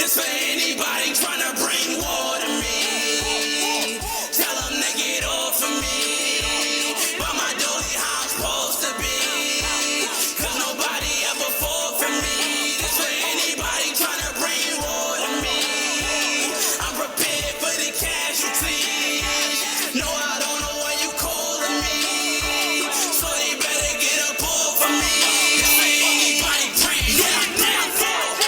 This for anybody trying to bring war to me. Tell them to get off of me. But my dolly how I'm supposed to be. Cause nobody ever fought for me. This for anybody trying to bring war to me. I'm prepared for the casualties. No, I don't know why you calling me. So they better get up off of me. This for anybody praying that I'm downfall.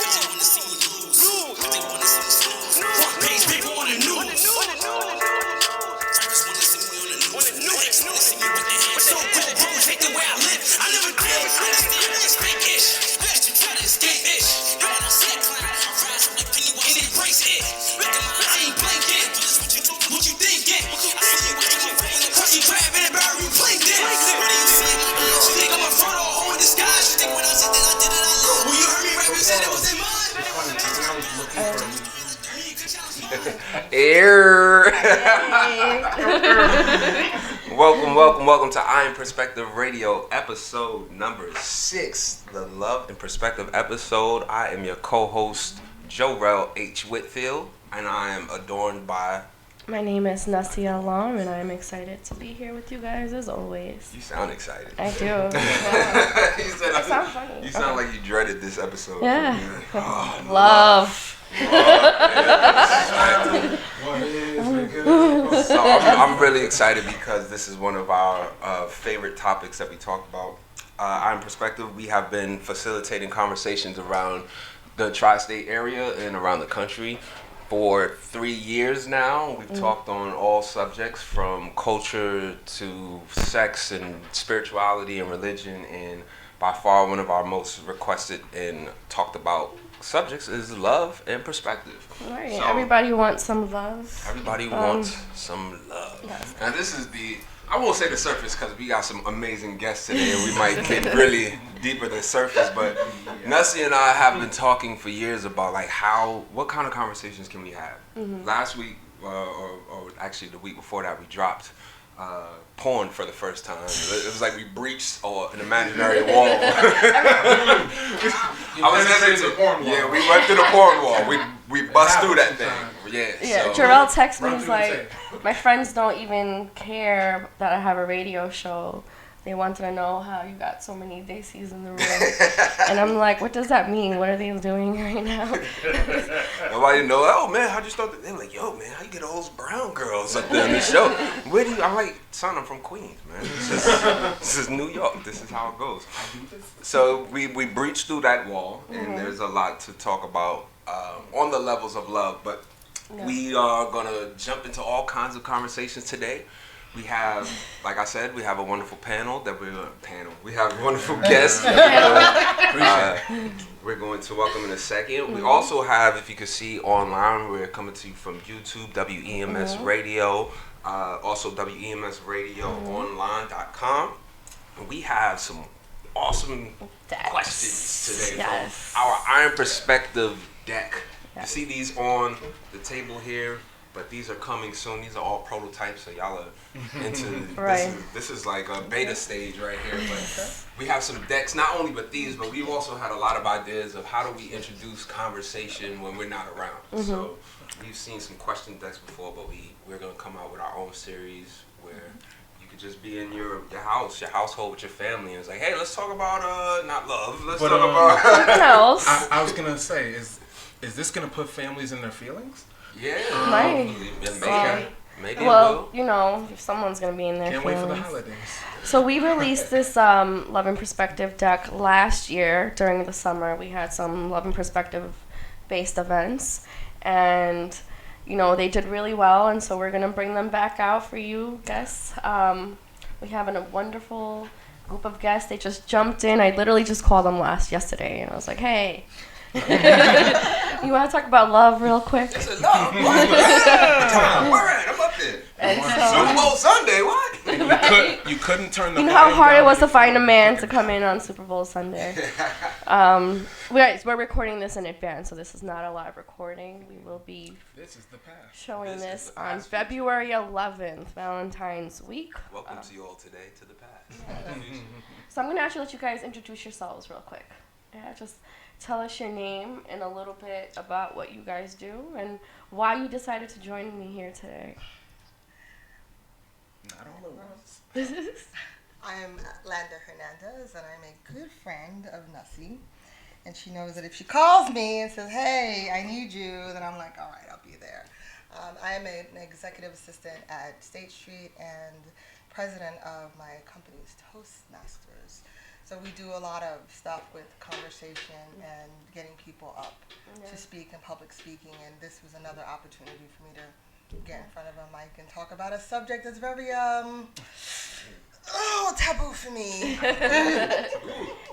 Cause they wanna see me lose. Cause they wanna see me snooze. Front page paper on the news. Rappers wanna see me on the news. Critics wanna see me with their hands. So-called bros hate the way I live. I never did. Understand it's fake-ish. Bitch, you try to escape-ish. And when I see a clown, I rise up like Pennywise and embrace it. Look at my I ain't blinking. What you thinking? I see you watching my brain. Crusty crab in a barrel, you blinking. What do you see in my eyes? You think I'm a front or a hole in disguise? You think when I said that I did it, I lied? When you heard me represent, it was in mine. Welcome to I Am Perspective Radio, episode number 6, the Love and Perspective episode. I am your co-host, Jorel H. Whitfield, and I am adorned by... My name is Nasia Alam, and I'm excited to be here with you guys as always. You sound excited. I do. Yeah. You sound funny. You sound like you dreaded this episode. Yeah. Oh, Love. So I'm really excited because this is one of our favorite topics that we talked about. I'm Perspective. We have been facilitating conversations around the tri-state area and around the country for 3 years now. We've talked on all subjects from culture to sex and spirituality and religion, and by far one of our most requested and talked about subjects is love and perspective. Right. So, everybody wants some love. Everybody wants some love. Yes. Now this is I won't say the surface because we got some amazing guests today and we might get really deeper than surface, but Nessie and I have been talking for years about like what kind of conversations can we have. Last week, or actually the week before that, we dropped porn for the first time. It was like we breached an imaginary wall. Yeah, we went through the porn wall. We bust through that thing. Yeah, So. Jarrell texted me, he's like, my friends don't even care that I have a radio show. They wanted to know how you got so many Daisies in the room. And I'm like, what does that mean? What are they doing right now? Nobody know. Oh man, how'd you start? They're like, yo man, how you get all those brown girls up there in the show? I'm like, son, I'm from Queens, man. This is New York. This is how it goes. So we breached through that wall, and there's a lot to talk about on the levels of love. But we are gonna jump into all kinds of conversations today. We have, like I said, we have a wonderful panel. We have wonderful guests. We're going to welcome in a second. We also have, if you can see online, we're coming to you from YouTube, WEMS Radio, also WEMSradioonline.com. And we have some awesome questions today from our Iron Perspective deck. You see these on the table here, but these are coming soon. These are all prototypes, so y'all are into this is like a beta stage right here. But we have some decks, not only but these, but we've also had a lot of ideas of how do we introduce conversation when we're not around. So we've seen some question decks before, but we're gonna come out with our own series where you could just be in your household with your family, and it's like, hey, let's talk about not love. Let's talk about something else. I was gonna say, is this gonna put families in their feelings? Yeah. Right. Maybe well, you know, if someone's going to be in there. Can't wait for the holidays. So we released this Love and Perspective deck last year during the summer. We had some Love and Perspective based events, and you know, they did really well, and so we're going to bring them back out for you guests. We have a wonderful group of guests. They just jumped in. I literally just called them yesterday, and I was like, hey, you want to talk about love real quick? I said, love? What? I'm up there. Super Bowl Sunday, what? You couldn't turn the You know how hard it was to find a man to come in on Super Bowl Sunday. We're recording this in advance, so this is not a live recording. We will be showing this on February 11th, Valentine's week. Welcome to you all today to the past. So I'm going to actually let you guys introduce yourselves real quick. Yeah, just tell us your name and a little bit about what you guys do and why you decided to join me here today. Not all at once. I'm Landa Hernandez, and I'm a good friend of Nussie. And she knows that if she calls me and says, hey, I need you, then I'm like, all right, I'll be there. I am an executive assistant at State Street and president of my company's Toastmasters. So we do a lot of stuff with conversation and getting people up to speak and public speaking. And this was another opportunity for me to get in front of a mic and talk about a subject that's very taboo for me.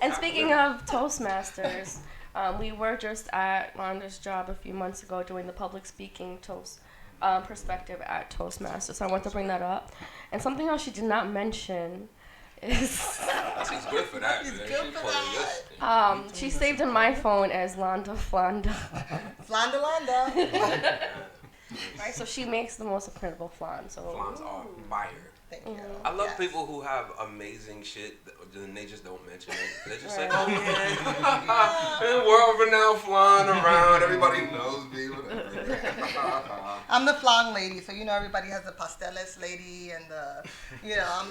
And speaking of Toastmasters, we were just at Landa's job a few months ago doing the public speaking perspective at Toastmasters. So I want to bring that up. And something else she did not mention is She's good for that. She's Man. good She's for pulling that. this. she saved in my phone as Landa Flanda. Flanda. Right, so she makes the most incredible flan. So Flans are fire. Thank you. I love Yes. people who have amazing shit and they just don't mention it. They're just Right. like, oh yeah, world-renowned flan around. Everybody knows me. I'm the flan lady, so you know everybody has the pasteles lady and the,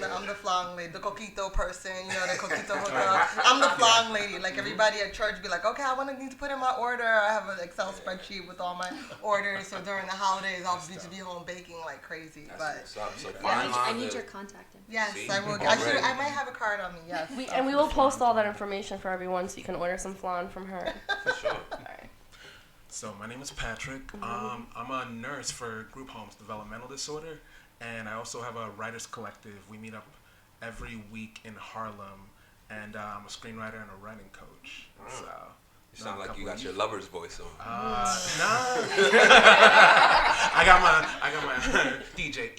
I'm the flan lady, the coquito person, the coquito hookup. I'm the flan lady. Like everybody at church be like, okay, need to put in my order. I have an Excel spreadsheet with all my orders, so during the holidays I'll be home baking like crazy. But What's up? So I need your contact info. yes, See? I will. Already. I might have a card on me. Yes. we will post all that information for everyone so you can order some flan from her. For sure. All right. So my name is Patrick. I'm a nurse for Group Homes Developmental Disorder, and I also have a writers collective. We meet up every week in Harlem, and I'm a screenwriter and a writing coach. So You sound like you got your lover's voice on. nah. I got my DJ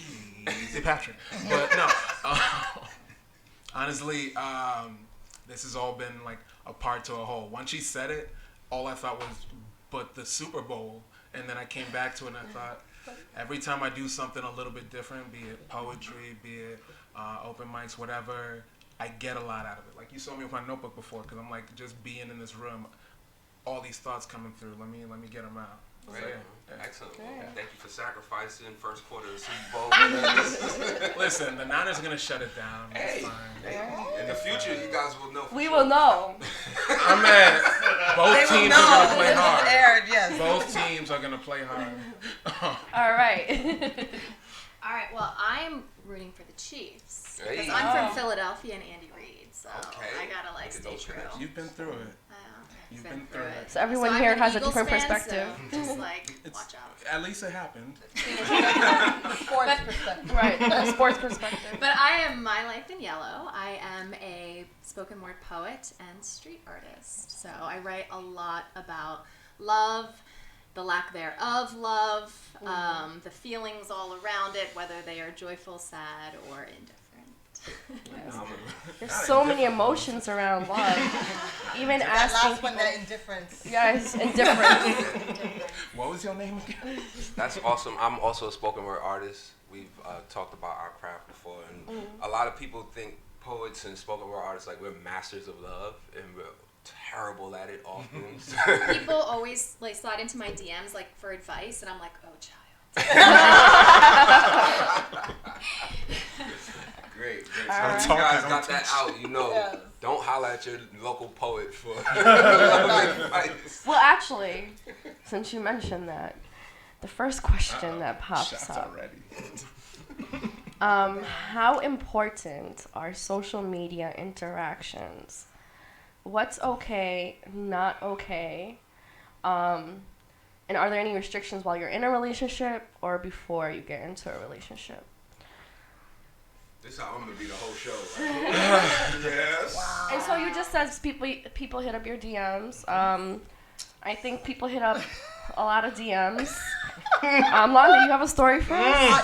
Easy Patrick. But no, honestly, this has all been like a part to a whole. Once she said it, all I thought was, but the Super Bowl. And then I came back to it and I thought, every time I do something a little bit different, be it poetry, be it open mics, whatever, I get a lot out of it. Like you saw me with my notebook before, because I'm like, just being in this room, all these thoughts coming through. Let me get them out. Great. So, yeah. Excellent. Great. Well, thank you for sacrificing first quarter of the Super Bowl. Listen, the Niners are gonna shut it down. It's Hey, fine. in the future, you guys will know. We will know. I'm mad. Both teams are gonna play This is hard. aired, yes. Both teams are gonna play hard. All right. All right, well, I'm rooting for the Chiefs. Hey. Because I'm from Philadelphia and Andy Reid, so Okay. I gotta Look at stay those true. connections. You've been through it. I've You've been through it. So everyone I'm here an has a Eagles different fan, perspective. So just like, It's, watch out. at least it happened. Sports perspective. Right, a sports perspective. But I am My Life in Yellow. I am a spoken word poet and street artist. So I write a lot about love, the lack thereof love, the feelings all around it, whether they are joyful, sad, or indifferent. There's so many emotions around love. Even That asking last one, people. that indifference. Yes, indifference. What was your name again? That's awesome. I'm also a spoken word artist. We've talked about our craft before, and a lot of people think poets and spoken word artists like we're masters of love, and we're terrible at it often. People always like slide into my DMs like for advice, and I'm like, oh child. Great. So Alright. you guys got that out, Yes. Don't holler at your local poet for advice. Well, actually, since you mentioned that, the first question that pops Shots up. already. How important are social media interactions? What's okay, not okay? And are there any restrictions while you're in a relationship or before you get into a relationship? This is how I'm gonna be the whole show. Right? Yes. And so you just said people hit up your DMs. I think people hit up a lot of DMs. Landa, you have a story for us?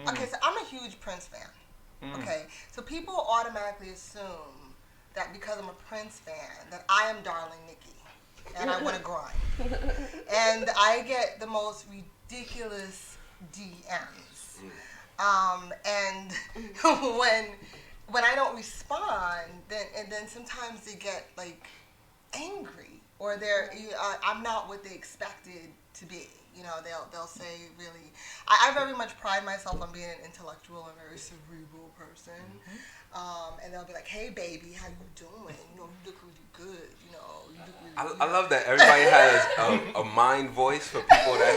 Okay, so I'm a huge Prince fan. Okay, so people automatically assume that because I'm a Prince fan that I am Darling Nikki and I want to grind. And I get the most ridiculous DMs. And when when I don't respond, then sometimes they get like angry, or I'm not what they expected to be. You know, they'll say really. I very much pride myself on being an intellectual and very cerebral person, and they'll be like, "Hey, baby, how you doing? You know, you look really good. You know, you look really." I love that everybody has a mind voice for people that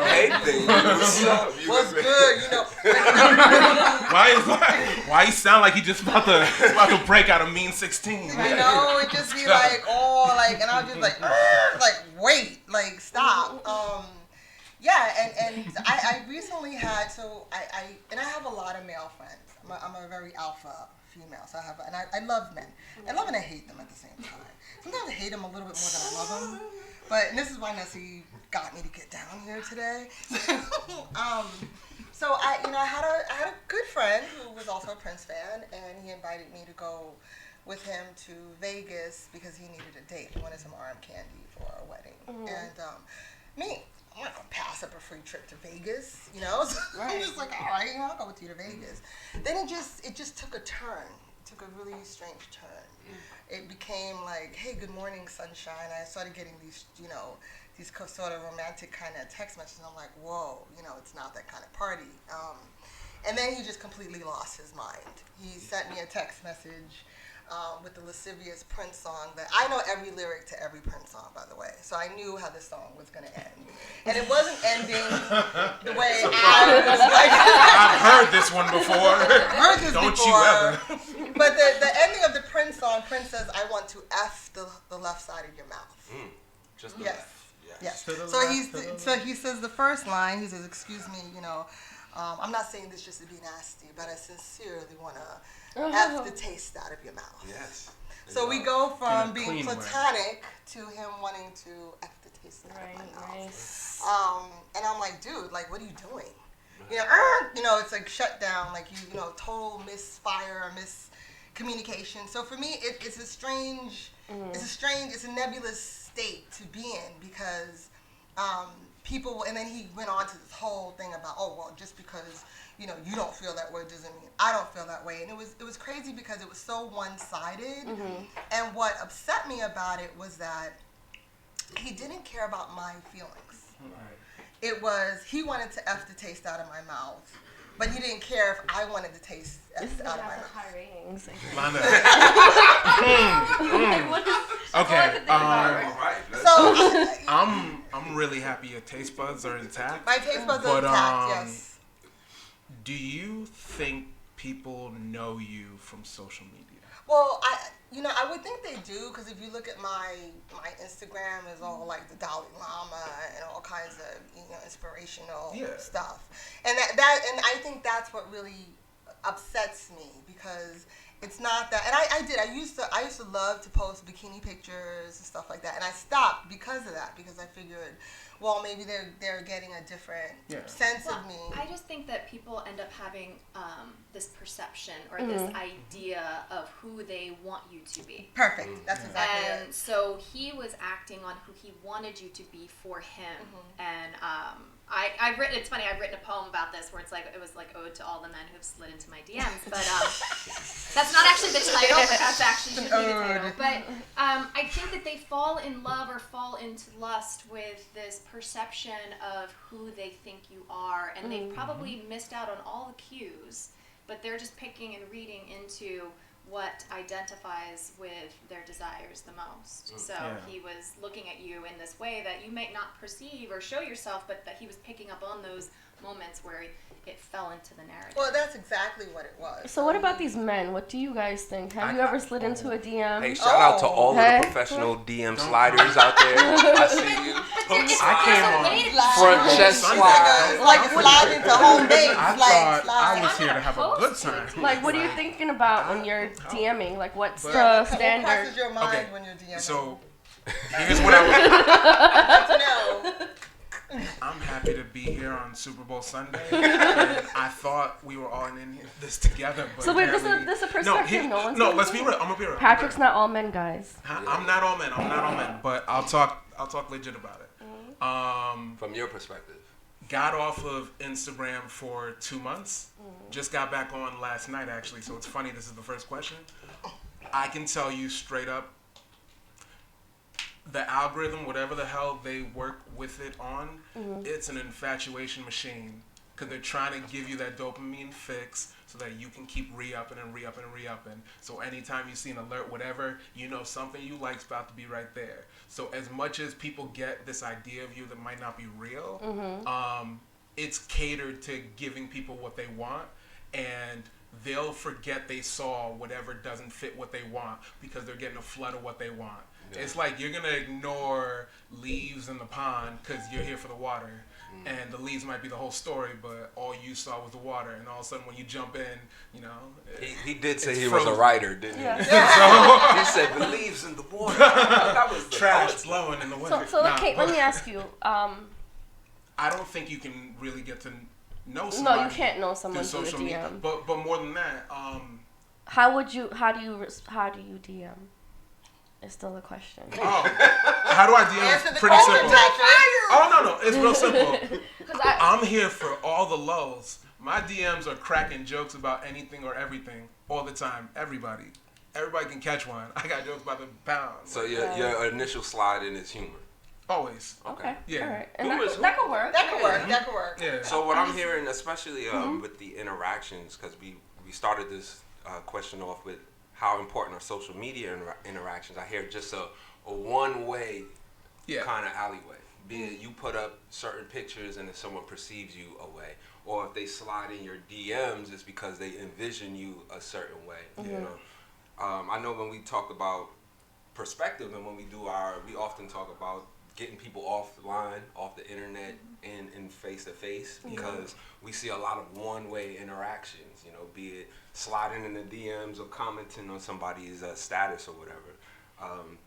hey, thing. What's good? You know. Why he sound like he just about to break out a mean 16? You know, it just be like, and I'll just like wait, like stop. And I recently had, I have a lot of male friends. I'm a very alpha female, so I love men. I love and I hate them at the same time. Sometimes I hate them a little bit more than I love them, and this is why Nessie got me to get down here today. So I had a good friend who was also a Prince fan, and he invited me to go with him to Vegas because he needed a date. He wanted some RM candy for a wedding, and I'm not gonna pass up a free trip to Vegas, you know. So I'm just like, all right, I'll go with you to Vegas. Then it just took a turn. It took a really strange turn. It became like, hey, good morning, sunshine. I started getting these sort of romantic kind of text messages. And I'm like, whoa, it's not that kind of party. And then he just completely lost his mind. He sent me a text message with the lascivious Prince song that I know every lyric to every Prince song, by the way. So I knew how this song was going to end. And it wasn't ending the way I was like. I've heard this one before. Don't you ever. But the ending of the Prince song, Prince says, I want to F the left side of your mouth. Just the yes. left. Yes. So he says the first line, he says, excuse me, I'm not saying this just to be nasty, but I sincerely want to F the taste out of your mouth. Yes. So we go from being platonic to him wanting to F the taste out of my mouth. Nice. And I'm like, dude, like, what are you doing? It's like shut down, like total misfire or miscommunication. So for me, it's a nebulous state to be in because people, and then he went on to this whole thing about, just because you don't feel that way doesn't mean I don't feel that way. And it was crazy because it was so one-sided. And what upset me about it was that he didn't care about my feelings. It was, he wanted to F the taste out of my mouth, but he didn't care if I wanted the taste F out of my mouth. High ratings. Okay. So I'm really happy your taste buds are intact. My taste buds are intact, yes. Do you think people know you from social media? Well, I would think they do, because if you look at my Instagram, is all like the Dalai Lama and all kinds of inspirational stuff, and and I think that's what really upsets me, because it's not that. And I used to love to post bikini pictures and stuff like that, and I stopped because of that, because I figured, well, maybe they're getting a different sense of me. I just think that people end up having this perception or this idea of who they want you to be. Perfect. That's exactly it. And so he was acting on who he wanted you to be for him. And I've written, it's funny, I've written a poem about this where it was like ode to all the men who have slid into my DMs, but that's not actually the title, but that's actually the title. But I think that they fall in love or fall into lust with this perception of who they think you are, and they've probably missed out on all the cues, but they're just picking and reading into what identifies with their desires the most. So he was looking at you in this way that you might not perceive or show yourself, but that he was picking up on those moments where it fell into the narrative. Well, that's exactly what it was. So what about these men? What do you guys think? Have you ever slid into a DM? Hey, shout out to all of the professional DM sliders out there. I see you. I came on front chest slide. Like slide into home base. I thought I was here to have a good time. Like, what are you thinking about when you're DMing? Like, what's the What standard? crosses your mind when you're DMing? So here's what I to know. I'm happy to be here on Super Bowl Sunday. And I thought we were all in this together. But So wait, this is a perspective. No, let's be real. I'm gonna be real. Patrick's not all men, guys. I'm not all men. But I'll talk legit about it. From your perspective. got off of Instagram for 2 months. Just got back on last night, actually. So it's funny, this is the first question. I can tell you straight up, the algorithm, whatever the hell they work with it on, it's an infatuation machine. Because they're trying to give you that dopamine fix so that you can keep re-upping and re-upping and re-upping. So anytime you see an alert, whatever, you know something you like's about to be right there. So as much as people get this idea of you that might not be real, it's catered to giving people what they want, and they'll forget they saw whatever doesn't fit what they want because they're getting a flood of what they want. Yeah. It's like you're going to ignore leaves in the pond because you're here for the water. And the leaves might be the whole story, but all you saw was the water. And all of a sudden, when you jump in, you know, he did say he frozen. was a writer, didn't he? Yeah. He said the leaves in the water. That was the trash blowing in the wind. So Kate, let me ask you. I don't think you can really get to know somebody. No, you can't know someone through a social DM. media. But more than that, How do you DM? Is still the question. Oh, how do I DM? Pretty simple. Oh no, it's real simple. I'm here for all the lulls. My DMs are cracking jokes about anything or everything all the time. Everybody can catch one. I got jokes about the pound. So your initial slide in is humor. Always. Okay. Yeah. All right. And that could work. That could work. Yeah. So what I'm hearing, especially with the interactions, because we started this question off with how important are social media interactions. I hear just a one-way kind of alleyway. Be it you put up certain pictures and if someone perceives you a way, or if they slide in your DMs, it's because they envision you a certain way. You know, I know when we talk about perspective and when we often talk about getting people offline, off the internet, and face to face, because we see a lot of one-way interactions. You know, be it sliding in the DMs or commenting on somebody's status or whatever.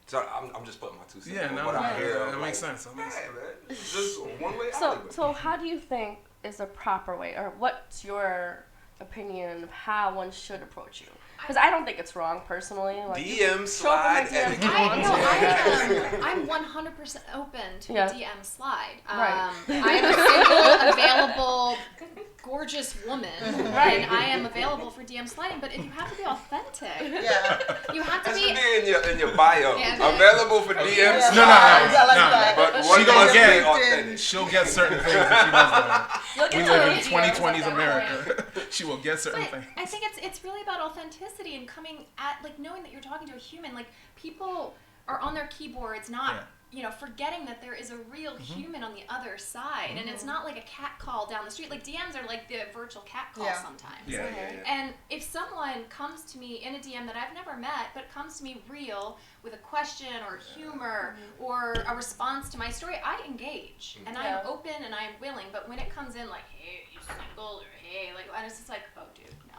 So I'm just putting my 2 cents. Yeah, on no, what I hear. that makes sense. Man, it's just one way. So how do you think is a proper way, or what's your opinion of how one should approach you? Because I don't think it's wrong personally. Like, DM slide. I'm 100% open to a DM slide. Right. I am a single, available, gorgeous woman, and I am available for DM sliding. But if you have to be authentic, you have to be in your bio. Available for DMs. No. But she'll get certain things if she does that. We live in 2020's America. She will get certain things. I think it's really about authenticity and coming at, like, knowing that you're talking to a human. Like, people are on their keyboards, not forgetting that there is a real human on the other side, and it's not like a cat call down the street. Like, DMs are like the virtual cat call sometimes. And if someone comes to me in a DM that I've never met, but comes to me real with a question or humor or a response to my story, I engage and I am open and I am willing. But when it comes in like, hey, you single, or hey, like, I was just like, oh, dude, no.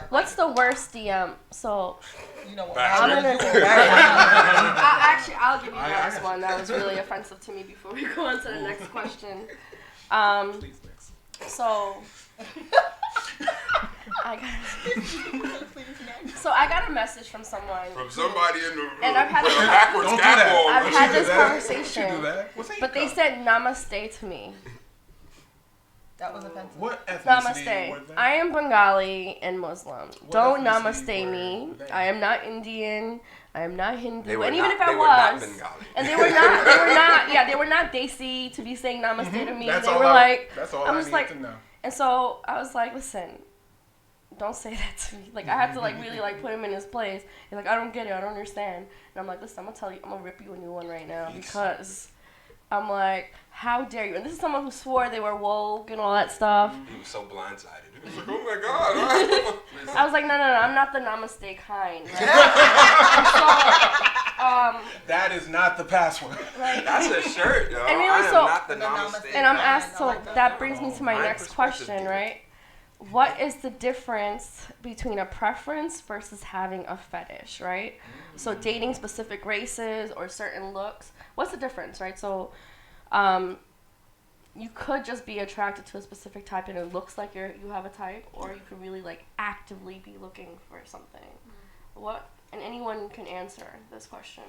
What's the worst DM? So, you know what? I'll give you the last one. That was really offensive to me before we go on to the next question. Please, next. So, I got a message from someone. From somebody in the and I've had I've had this conversation, do that. but they said namaste to me. That was offensive. What ethnicity? Namaste. I am Bengali and Muslim. Don't namaste me. I am not Indian. I am not Hindu. And even if I was, and they were not Desi to be saying namaste to me. That's they all were like, that's all I'm I just need like, to know. and so I was like, listen, don't say that to me. Like, I had to like really like put him in his place. He's like, I don't get it. I don't understand. And I'm like, listen, I'm gonna tell you, I'm gonna rip you a new one right now because I'm like, how dare you? And this is someone who swore they were woke and all that stuff. He was so blindsided. He was like, oh my God. I was like, no, I'm not the namaste kind. Right? That is not the password. Like, that's a shirt, yo. And really, I am so, not the namaste. And I'm asked, so that brings me to my My next perspective, question, dude. right? What is the difference between a preference versus having a fetish, right? So dating specific races or certain looks, what's the difference, right? So you could just be attracted to a specific type and it looks like you have a type, or you could really like actively be looking for something. What? And anyone can answer this question.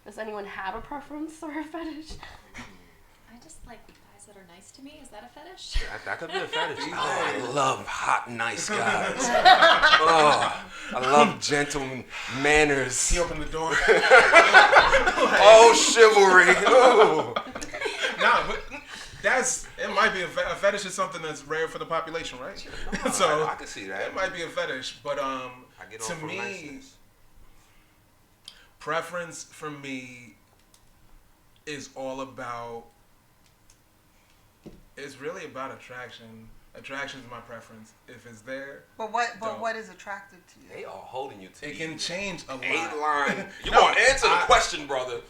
Does anyone have a preference or a fetish? I just like guys guys that are nice to me. Is that a fetish? That could be a fetish. Oh, I love hot, nice guys. Oh, I love gentle manners. He opened the door. Oh, chivalry. Oh. Nah, but it might be a fetish is something that's rare for the population, right? So I can see that. It might be a fetish, but I get on to for me, niceness. preference for me is all about. It's really about attraction. Attraction is my preference. If it's there, But what is attractive to you? They are holding you to it can change a lot. 8-line. You want to answer the question, brother.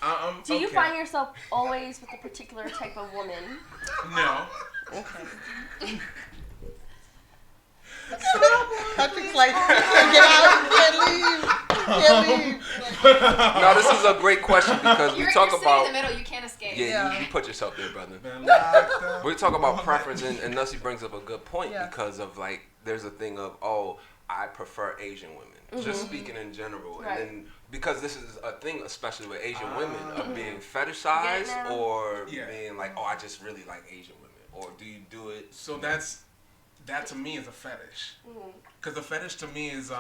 Do you okay. find yourself always with a particular type of woman? No. Okay. Patrick's like, get out, can't leave. No, this is a great question because You're we talk sitting about. in the middle. You can't escape. Yeah, you put yourself there, brother. Been locked up. We talk about preference, and Nussie brings up a good point Yeah. because of like, there's a thing of, oh, I prefer Asian women. Just speaking in general, Right. and then because this is a thing, especially with Asian women, of being Get fetishized it now? or Yeah. being like, oh, I just really like Asian women, or do you do it? So that to me is a fetish. Because the fetish to me is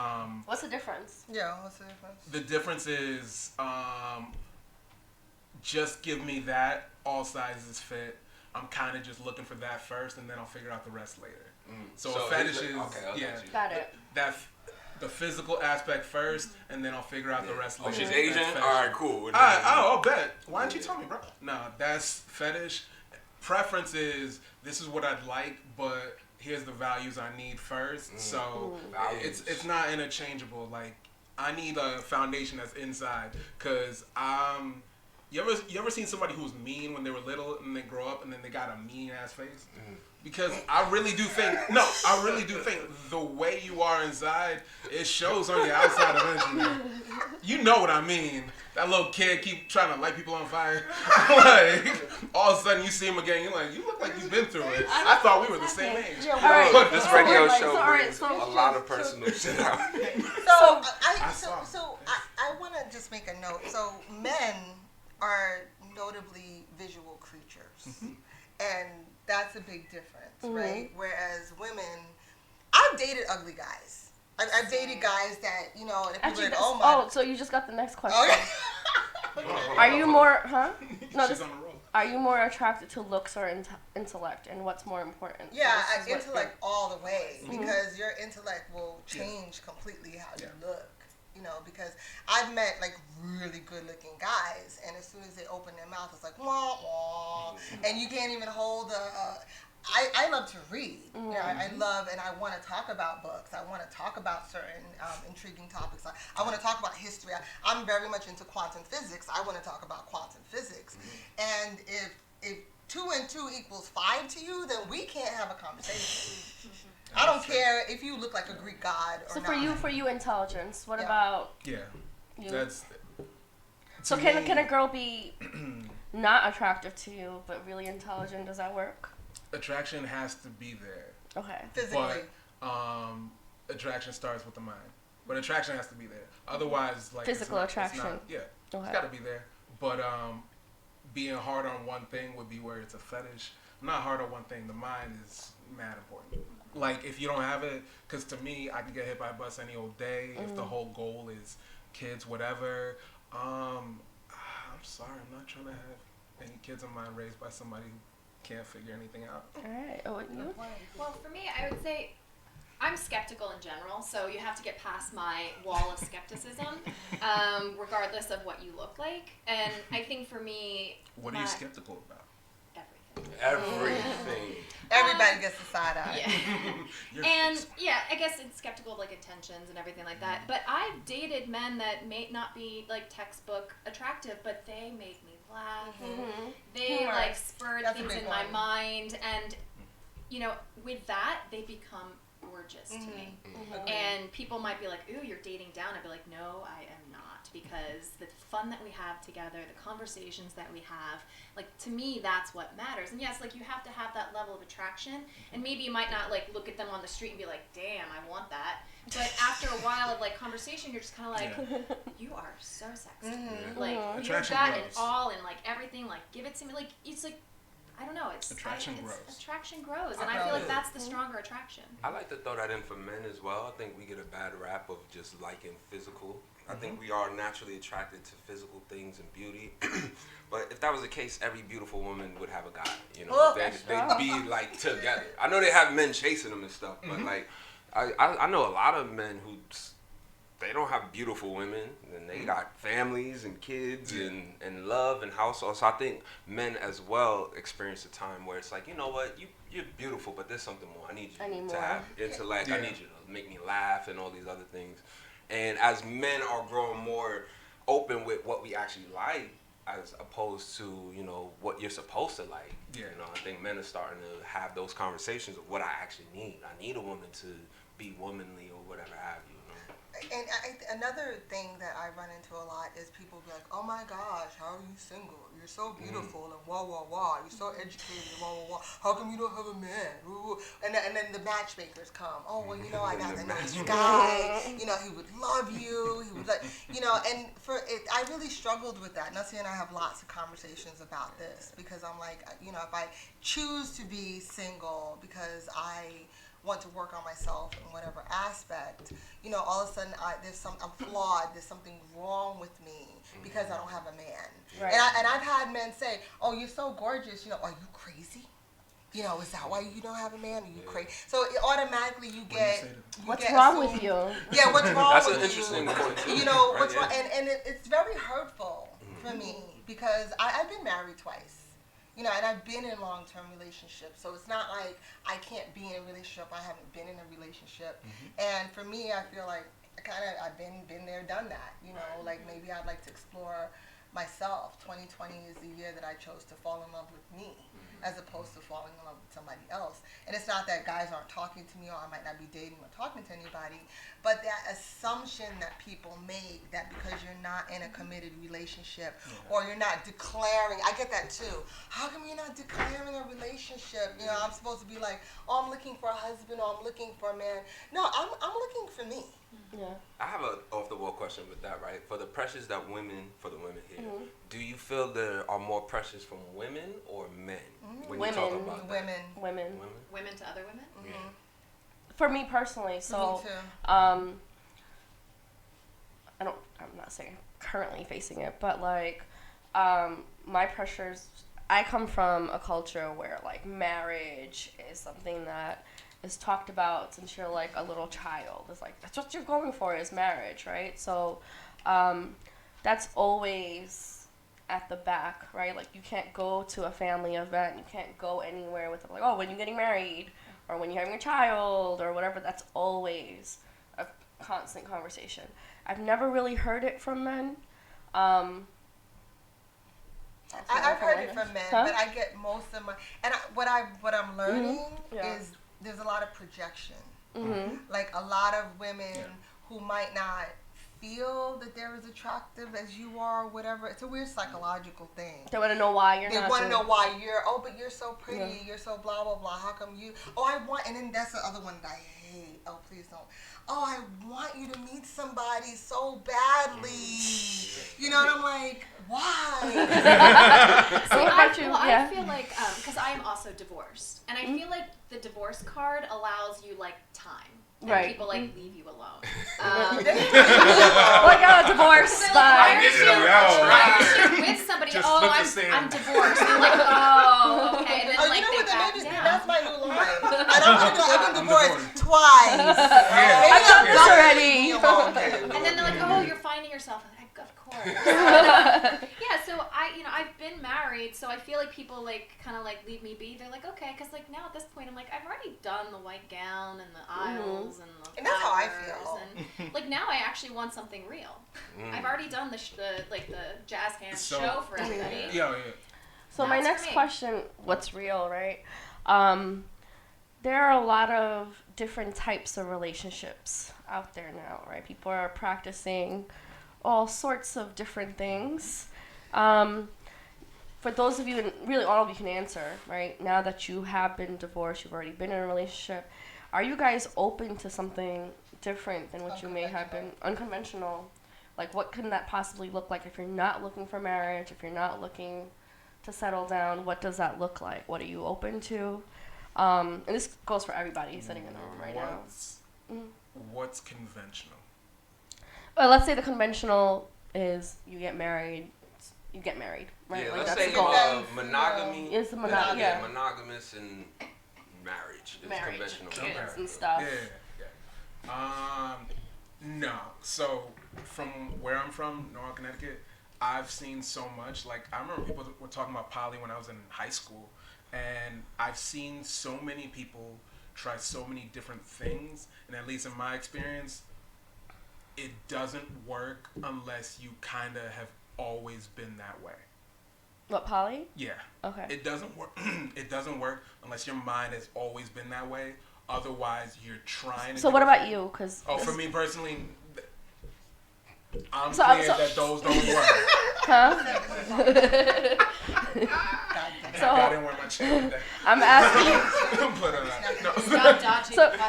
What's the difference? Yeah, what's the difference? the difference is just give me that, all sizes fit. I'm kind of just looking for that first, and then I'll figure out the rest later. So a fetish is Got it. the physical aspect first, and then I'll figure out the rest Oh, later. she's That's Asian? fetish. All right, cool. I'll bet. Why didn't you tell me, bro? No, that's fetish. Preference is this is what I'd like, but here's the values I need first. So Values. it's not interchangeable. Like I need a foundation that's inside. Cause you ever seen somebody who's mean when they were little and they grow up and then they got a mean ass face? Because I really do think the way you are inside, it shows on your outside eventually. You know what I mean. That little kid keep trying to light people on fire. Like, all of a sudden you see him again, you're like, you look like you've been through it. I thought we were the same age. All right. Look, this radio Like, show so, all right, brings so- a lot of personal shit out. I want to just make a note. So men are notably visual creatures, and that's a big difference, right? Whereas women, I've dated ugly guys. I've dated guys that, and people Actually, are like, oh my. so you just got the next question. Okay. Are you more, No, She's on the road. are you more attracted to looks or intellect, and what's more important? Yeah, So this is what intellect all the way, because your intellect will change completely how you look. Because I've met like really good looking guys, and as soon as they open their mouth, it's like wah wah, and you can't even hold the. I love to read. I love and I want to talk about books. I want to talk about certain intriguing topics. I want to talk about history. I'm very much into quantum physics. I want to talk about quantum physics. And if 2 and 2 equals 5 to you, then we can't have a conversation. I don't care if you look like a Greek god or So not. for you, intelligence. What Yeah. about Yeah. you? That's So to can me, can a girl be not attractive to you but really intelligent? Does that work? attraction has to be there. Okay. Physically. But attraction starts with the mind. But attraction has to be there. Otherwise, like Physical attraction. Yeah, Okay. it's got to be there. But being hard on one thing would be where it's a fetish. I'm not hard on one thing. The mind is mad important. Like if you don't have it, because to me, I can get hit by a bus any old day. If the whole goal is kids, whatever. I'm sorry, I'm not trying to have any kids of mine raised by somebody who can't figure anything out. All right. Oh, and you? Well, for me, I would say I'm skeptical in general, so you have to get past my wall of skepticism, regardless of what you look like. And I think for me, What are you skeptical about? everything. Everything. Everybody gets the side eye. Yeah. And yeah, I guess it's skeptical of like intentions and everything like that. But I've dated men that may not be like textbook attractive, but they make me laugh. They Humor. like spurred That's a things big in my one. mind, and with that, they become gorgeous to me. And people might be like, "Ooh, you're dating down." I'd be like, "No, I am not," because the fun that we have together, the conversations that we have, like to me, that's what matters. And yes, like you have to have that level of attraction, and maybe you might not like look at them on the street and be like, "Damn, I want that." But after a while of like conversation, you're just kind of like, "You are so sexy." Like you're Attraction that grows. and all and like everything. Like give it to me. Like it's like I don't know. Attraction grows. Attraction grows, and I feel like that's the stronger attraction. I like to throw that in for men as well. I think we get a bad rap of just liking physical. I think we are naturally attracted to physical things and beauty. But if that was the case, every beautiful woman would have a guy. You know, they'd be like together. I know they have men chasing them and stuff, but like I know a lot of men who they don't have beautiful women, and they got families and kids and love and households. So I think men as well experience a time where it's like, you know what, you're beautiful, but there's something more. I need you to have intellect. I need you to make me laugh and all these other things. And as men are growing more open with what we actually like, as opposed to, you know, what you're supposed to like. You know, I think men are starting to have those conversations of what I actually need. I need a woman to be womanly or whatever have you. And another thing that I run into a lot is people be like, oh my gosh, how are you single? You're so beautiful and wah, wah, wah. You're so educated and wah, wah, wah. How come you don't have a man? And then the matchmakers come. Oh, well, you know, I got to know this guy. You know, he would love you. He would, you know, and I really struggled with that. Nasi and I have lots of conversations about this because I'm like, you know, if I choose to be single because I want to work on myself in whatever aspect, you know, all of a sudden I'm flawed. There's something wrong with me because I don't have a man. Right. And I've had men say, "Oh, you're so gorgeous. You know, are you crazy? You know, is that why you don't have a man? Are you crazy?" So automatically you get what's wrong with you? Yeah, what's wrong That's with an interesting point too. You know, right? what's wrong? And it's very hurtful for me because I've been married twice. You know, and I've been in long-term relationships, so it's not like I can't be in a relationship. I haven't been in a relationship, and for me, I feel like I've been there, done that. You know, like maybe I'd like to explore myself. 2020 is the year that I chose to fall in love with me, as opposed to falling in love with somebody else. And it's not that guys aren't talking to me or I might not be dating or talking to anybody, but that assumption that people make that because you're not in a committed relationship or you're not declaring, I get that too. How come you're not declaring a relationship? You know, I'm supposed to be like, oh, I'm looking for a husband or I'm looking for a man. No, I'm looking for me. Yeah. I have an off-the-wall question with that, right? For the pressures that for the women here, do you feel there are more pressures from women or men when you talk about that? Women to other women? Yeah. For me personally, so Me too. I'm not saying currently facing it, but like my pressures, I come from a culture where like marriage is something that is talked about since you're like a little child. It's like that's what you're going for is marriage, right? So that's always at the back, right? Like you can't go to a family event, you can't go anywhere with like, oh, when you're getting married or when you're having a child or whatever. That's always a constant conversation. I've never really heard it from men. I've heard it from men, but I get most of my what I'm learning is there's a lot of projection. Like a lot of women who might not feel that they're as attractive as you are, whatever. It's a weird psychological thing. They want to know why you're not. They want to know why you're. Oh, but you're so pretty. You're so blah blah blah. How come you? Oh, I want. And then that's the other one that I hate. Oh, please don't. Oh, I want you to meet somebody so badly. You know, and I'm like, why? I feel like, because I am also divorced, and I feel like the divorce card allows you, like, time. And people, like, leave you alone. Like, oh, divorce. Why aren't you with somebody? Just I'm divorced. And like, oh, okay. And then, like, you know they what, back maybe down. that's my new line. And I've been divorced twice. I've done this already. And then they're like, oh, you're finding yourself. I'm like, of course. So I've been married, so I feel like people like kind of like leave me be. They're like, okay, because like now at this point, I'm like, I've already done the white gown and the aisles and the and that's how I flowers, feel. And like now I actually want something real. I've already done the jazz hands show for everybody. So my next question, what's real, right? There are a lot of different types of relationships out there now, right? People are practicing all sorts of different things. For those of you, and really all of you can answer, right? Now that you have been divorced, you've already been in a relationship, are you guys open to something different than what you may have been? Unconventional. Like, what can that possibly look like if you're not looking for marriage, if you're not looking to settle down, what does that look like? What are you open to? And this goes for everybody sitting in the room right now. What's conventional? Well, let's say the conventional is you get married, right? Yeah, like let's that's say the goal. monogamy. It's the Yeah, monogamous and marriage is conventional. Kids and stuff. No. So from where I'm from, Norwalk, Connecticut, I've seen so much. Like, I remember people were talking about poly when I was in high school, and I've seen so many people try so many different things, and at least in my experience, it doesn't work unless you kind of have always been that way. What, poly? Yeah. Okay. It doesn't work. It doesn't work unless your mind has always been that way. Otherwise, you're trying to. So what about you? Cause for me personally, I'm so, clear that those don't work. Huh? I didn't wear my chair today. I'm asking.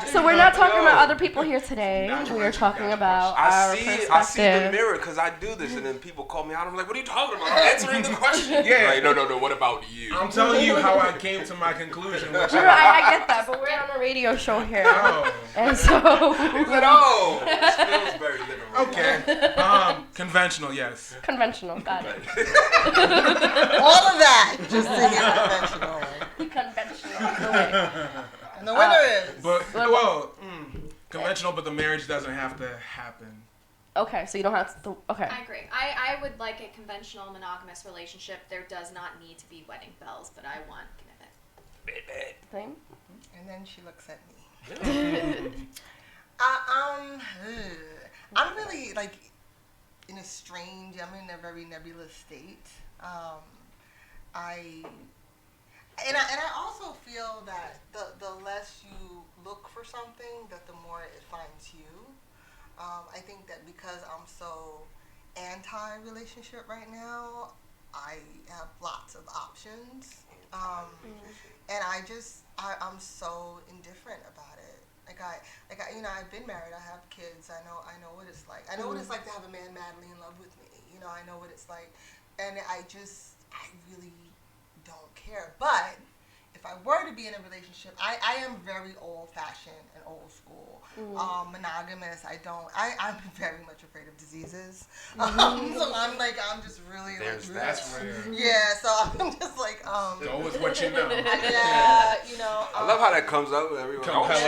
So we're not talking about other people here today. We are talking about our perspective. I see the mirror because I do this, and then people call me out. I'm like, "What are you talking about? I'm answering the question." Yeah. Like, no. What about you? I'm telling you how I came to my conclusion. Which I get that, but we're on a radio show here, and so. Spilsbury living room. Okay. Conventional, yes. Conventional, got it. All of that, just to get conventional. Conventional. And the winner is. Conventional, but the marriage doesn't have to happen. Okay, so you don't have to. Okay. I agree. I would like a conventional monogamous relationship. There does not need to be wedding bells, but I want commitment. Same. And then she looks at me. I'm really in a strange. I'm in a very nebulous state. I also feel that the less you look for something, that the more it finds you. I think that because I'm so anti-relationship right now, I have lots of options. And I'm so indifferent about it. I've been married. I have kids. I know what it's like. I know what it's like to have a man madly in love with me. I know what it's like, and I really don't care. But if I were to be in a relationship, I am very old-fashioned and old school, monogamous. I'm very much afraid of diseases. So I'm just really that's rare. Yeah, so I'm just go with what you know. Yeah, I love how that comes up with everyone. Because